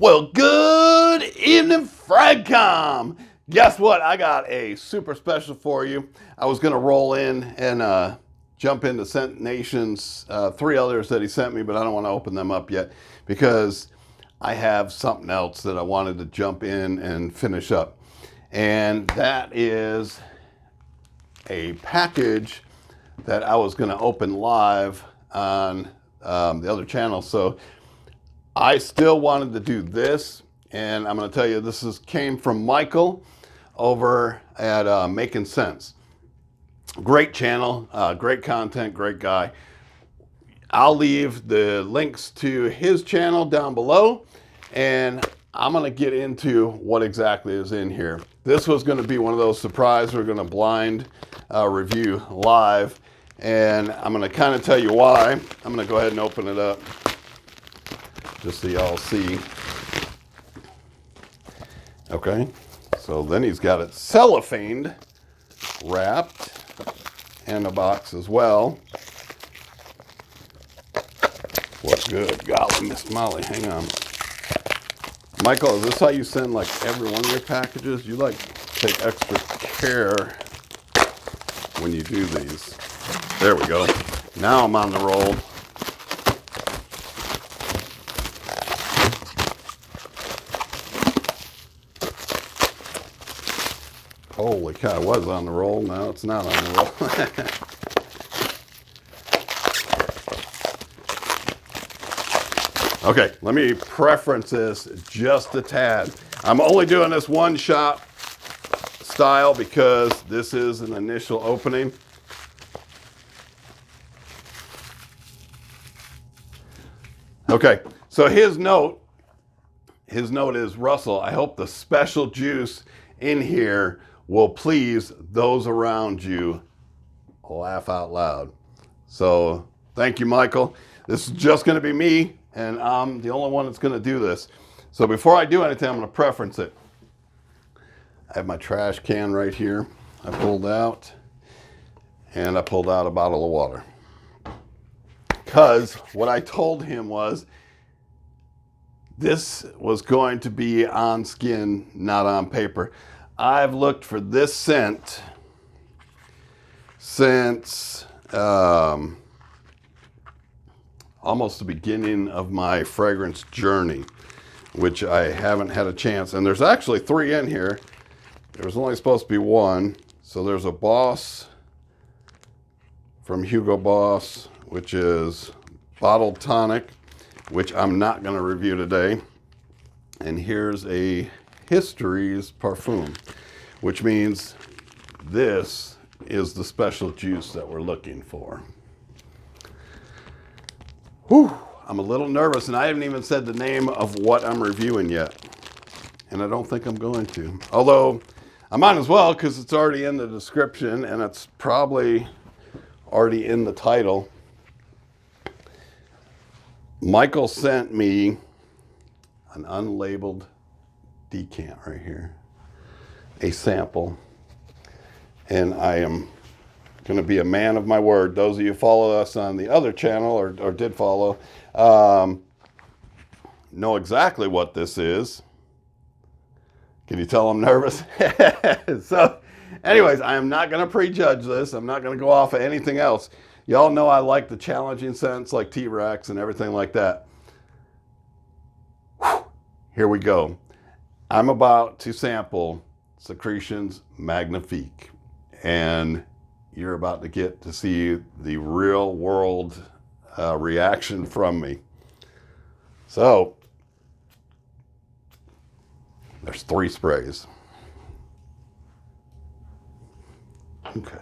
Well, good evening, Fragcom. Guess what? I got a super special for you. I was going to roll in and jump into Scent Nation's 3 others that he sent me, but I don't want to open them up yet because I have something else that I wanted to jump in and finish up. And that is a package that I was going to open live on the other channel. So I still wanted to do this, and I'm going to tell you this came from Michael over at Makin Scents. Great channel, great content, great guy. I'll leave the links to his channel down below, and I'm going to get into what exactly is in here. This was going to be one of those surprise we're going to blind review live, and I'm going to kind of tell you why. I'm going to go ahead and open it up just so y'all see. Okay, so then he's got it cellophane wrapped and a box as well. What's good? Golly, Miss Molly, hang on. Michael, is this how you send like every one of your packages? You like take extra care when you do these. There we go. Now I'm on the roll. Holy cow, I was on the roll. Now it's not on the roll. Okay, let me preference this just a tad. I'm only doing this one shot style because this is an initial opening. Okay, so his note is, Russell, I hope the special juice in here will please those around you. Laugh out loud. So thank you, Michael. This is just going to be me, and I'm the only one that's going to do this. So before I do anything, I'm going to preference it. I have my trash can right here. I pulled out, and I pulled out a bottle of water. Because what I told him was this was going to be on skin, not on paper. I've looked for this scent since almost the beginning of my fragrance journey, which I haven't had a chance. And there's actually 3 in here. There was only supposed to be 1. So there's a Boss from Hugo Boss, which is bottled tonic, which I'm not going to review today. And here's a History's perfume, which means this is the special juice that we're looking for. Whew, I'm a little nervous, and I haven't even said the name of what I'm reviewing yet. And I don't think I'm going to. Although, I might as well, because it's already in the description, and it's probably already in the title. Michael sent me an unlabeled decant right here, a sample, and I am going to be a man of my word. Those of you who follow us on the other channel or did follow know exactly what this is. Can you tell I'm nervous? So anyways, I am not going to prejudge this. I'm not going to go off of anything else. Y'all know I like the challenging scents like T-Rex and everything like that. Whew. Here we go. I'm about to sample Secretions Magnifiques, and you're about to get to see the real world reaction from me. So, there's 3 sprays. Okay.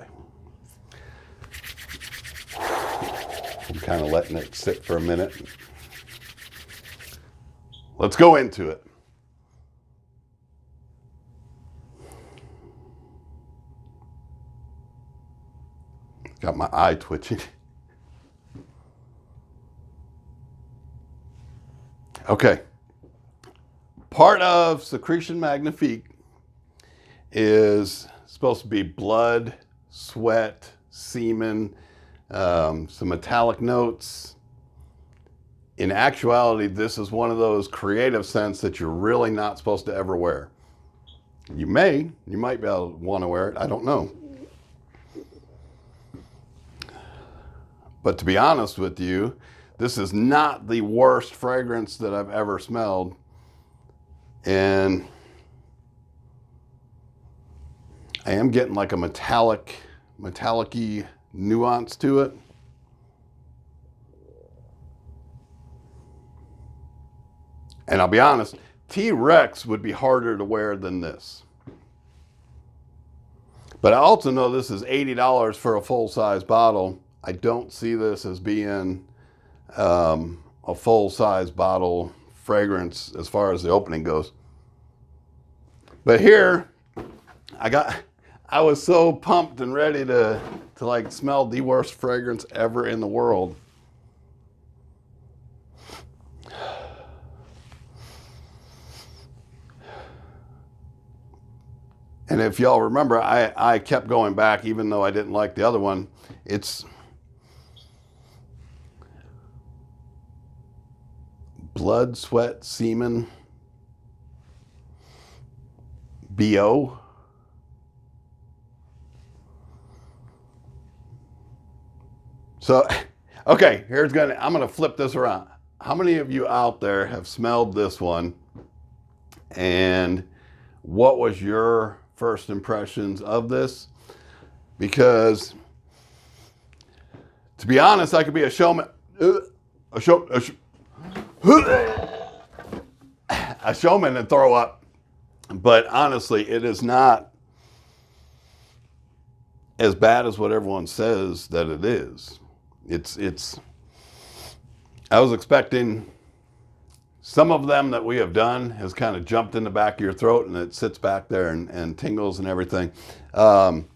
I'm kind of letting it sit for a minute. Let's go into it. Got my eye twitching. Okay. Part of Secretion Magnifique is supposed to be blood, sweat, semen, some metallic notes. in actuality, this is one of those creative scents that you're really not supposed to ever wear. You might be able to want to wear it. I don't know. But to be honest with you, this is not the worst fragrance that I've ever smelled. And I am getting like a metallic-y nuance to it. And I'll be honest, T-Rex would be harder to wear than this. But I also know this is $80 for a full-size bottle. I don't see this as being a full-size bottle fragrance as far as the opening goes. But here, I was so pumped and ready to like smell the worst fragrance ever in the world. And if y'all remember, I kept going back even though I didn't like the other one. It's blood, sweat, semen, BO. So, okay, I'm gonna flip this around. How many of you out there have smelled this one? And what was your first impressions of this? Because to be honest, I could be a showman, a showman and throw up. But honestly, it is not as bad as what everyone says that it is. I was expecting some of them that we have done has kind of jumped in the back of your throat and it sits back there and tingles and everything. And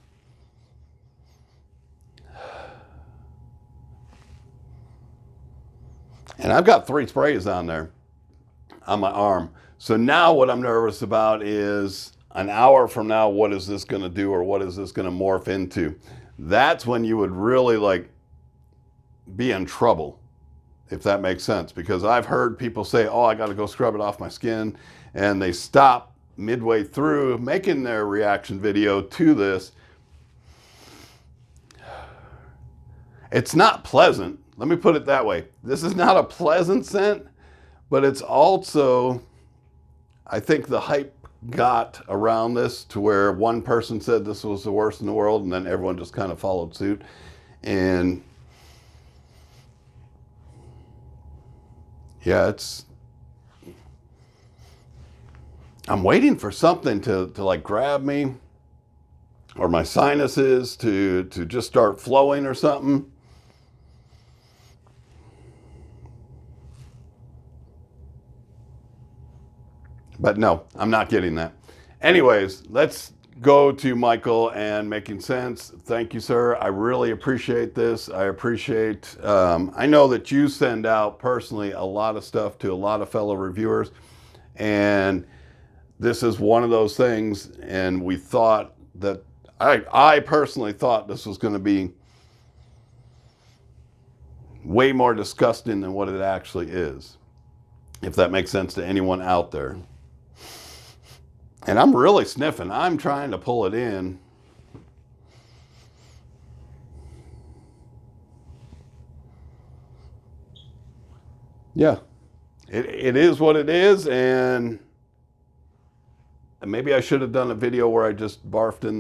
I've got 3 sprays on there on my arm. So now what I'm nervous about is an hour from now, what is this going to do, or what is this going to morph into? That's when you would really like be in trouble, if that makes sense. Because I've heard people say, oh, I got to go scrub it off my skin. And they stop midway through making their reaction video to this. It's not pleasant. Let me put it that way. This is not a pleasant scent, but it's also, I think the hype got around this to where one person said this was the worst in the world and then everyone just kind of followed suit. And yeah, I'm waiting for something to like grab me or my sinuses to just start flowing or something. But no, I'm not getting that. Anyways, let's go to Michael and Makin Scents. Thank you, sir. I really appreciate this. I appreciate, I know that you send out personally a lot of stuff to a lot of fellow reviewers. And this is one of those things. And we thought that, I personally thought this was going to be way more disgusting than what it actually is. If that makes sense to anyone out there. And I'm really sniffing. I'm trying to pull it in. Yeah, it is what it is. And maybe I should have done a video where I just barfed in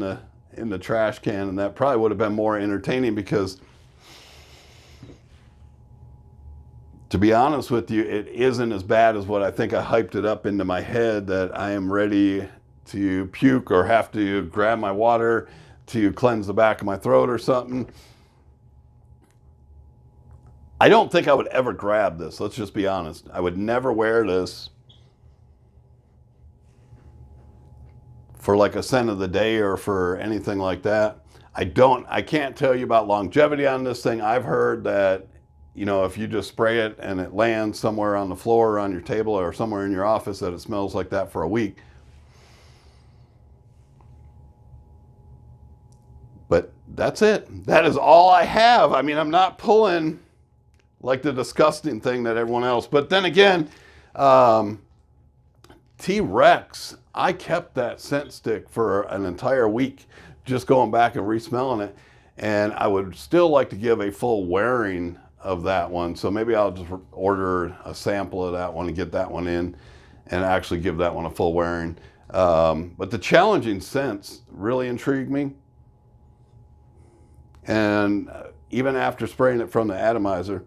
the trash can, and that probably would have been more entertaining, because to be honest with you, it isn't as bad as what I think I hyped it up into my head, that I am ready to puke or have to grab my water to cleanse the back of my throat or something. I don't think I would ever grab this. Let's just be honest. I would never wear this for like a scent of the day or for anything like that. I can't tell you about longevity on this thing. I've heard that, you know, if you just spray it and it lands somewhere on the floor or on your table or somewhere in your office, that it smells like that for a week. But that's it. That is all I have. I mean, I'm not pulling like the disgusting thing that everyone else. But then again, T-Rex, I kept that scent stick for an entire week, just going back and re-smelling it. And I would still like to give a full wearing of that one. So maybe I'll just order a sample of that one and get that one in and actually give that one a full wearing. But the challenging scents really intrigue me. And even after spraying it from the atomizer,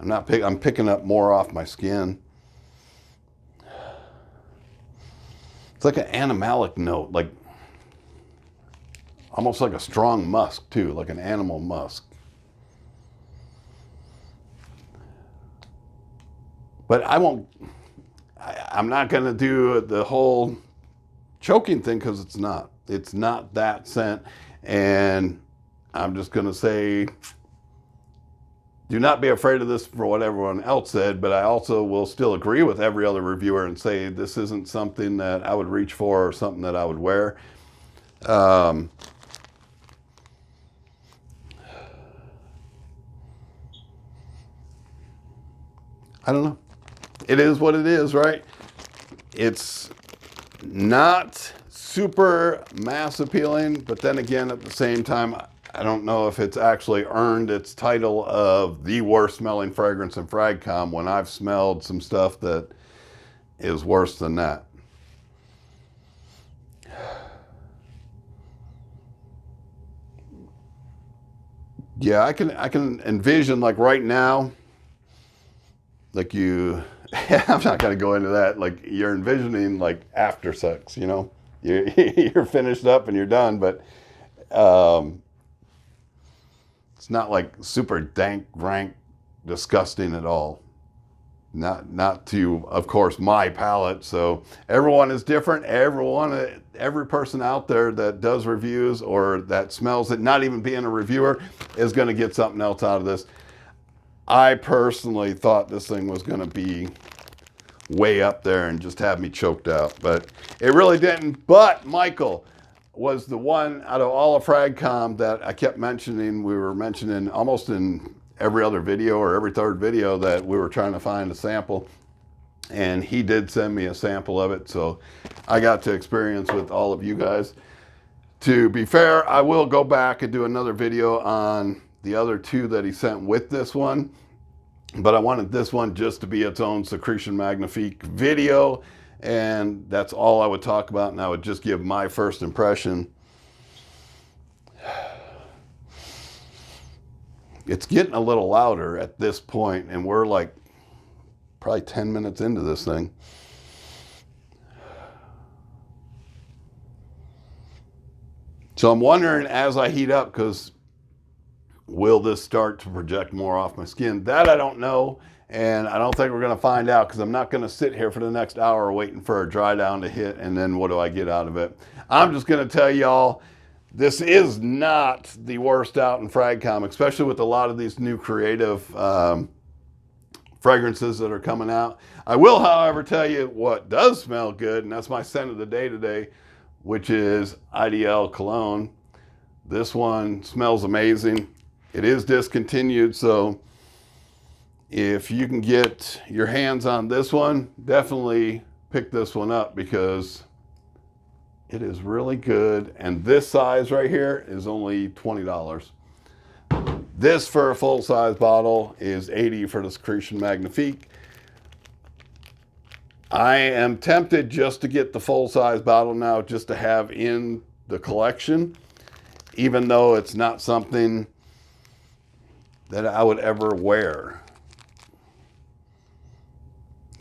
I'm picking up more off my skin. It's like an animalic note, like almost like a strong musk too, like an animal musk. But I'm not going to do the whole choking thing because it's not that scent. And I'm just going to say, do not be afraid of this for what everyone else said, but I also will still agree with every other reviewer and say this isn't something that I would reach for or something that I would wear. I don't know. It is what it is, right? It's not super mass appealing, but then again, at the same time, I don't know if it's actually earned its title of the worst smelling fragrance in FragCom when I've smelled some stuff that is worse than that. Yeah, I can envision, like right now, like I'm not going to go into that. Like you're envisioning like after sex, you know, you're finished up and you're done, but it's not like super dank, rank, disgusting at all. Not to, of course, my palate. So everyone is different. Every person out there that does reviews or that smells it, not even being a reviewer, is going to get something else out of this. I personally thought this thing was going to be way up there and just have me choked out, but it really didn't. But Michael was the one out of all of FragCom that I kept mentioning. We were mentioning almost in every other video or every third video that we were trying to find a sample, and he did send me a sample of it, so I got to experience with all of you guys. To be fair, I will go back and do another video on the other two that he sent with this one, but I wanted this one just to be its own Secretion Magnifique video, and that's all I would talk about, and I would just give my first impression. It's getting a little louder at this point, and we're like probably 10 minutes into this thing. So I'm wondering as I heat up, because will this start to project more off my skin? That I don't know, and I don't think we're going to find out, because I'm not going to sit here for the next hour waiting for a dry down to hit, and then what do I get out of it? I'm just going to tell y'all, this is not the worst out in FragCom, especially with a lot of these new creative fragrances that are coming out. I will, however, tell you what does smell good, and that's my scent of the day today, which is IDL Cologne. This one smells amazing. It is discontinued, so if you can get your hands on this one, definitely pick this one up because it is really good. And this size right here is only $20. This for a full-size bottle is $80 for the Secretion Magnifique. I am tempted just to get the full-size bottle now, just to have in the collection, even though it's not something that I would ever wear.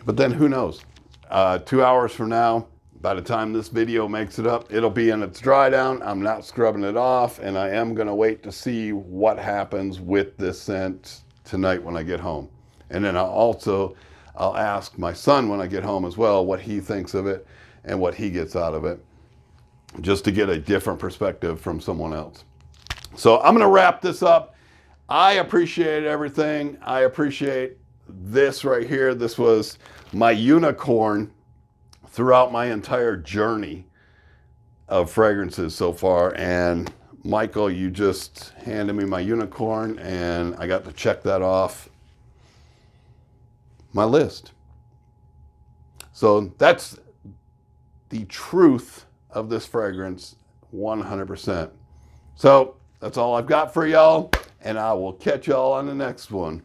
But then who knows? 2 hours from now, by the time this video makes it up, it'll be in its dry down. I'm not scrubbing it off, and I am going to wait to see what happens with this scent tonight when I get home. And then I'll ask my son when I get home as well what he thinks of it and what he gets out of it, just to get a different perspective from someone else. So I'm going to wrap this up. I appreciate everything. I appreciate this right here. This was my unicorn throughout my entire journey of fragrances so far. And Michael, you just handed me my unicorn, and I got to check that off my list. So that's the truth of this fragrance, 100%. So that's all I've got for y'all, and I will catch y'all on the next one.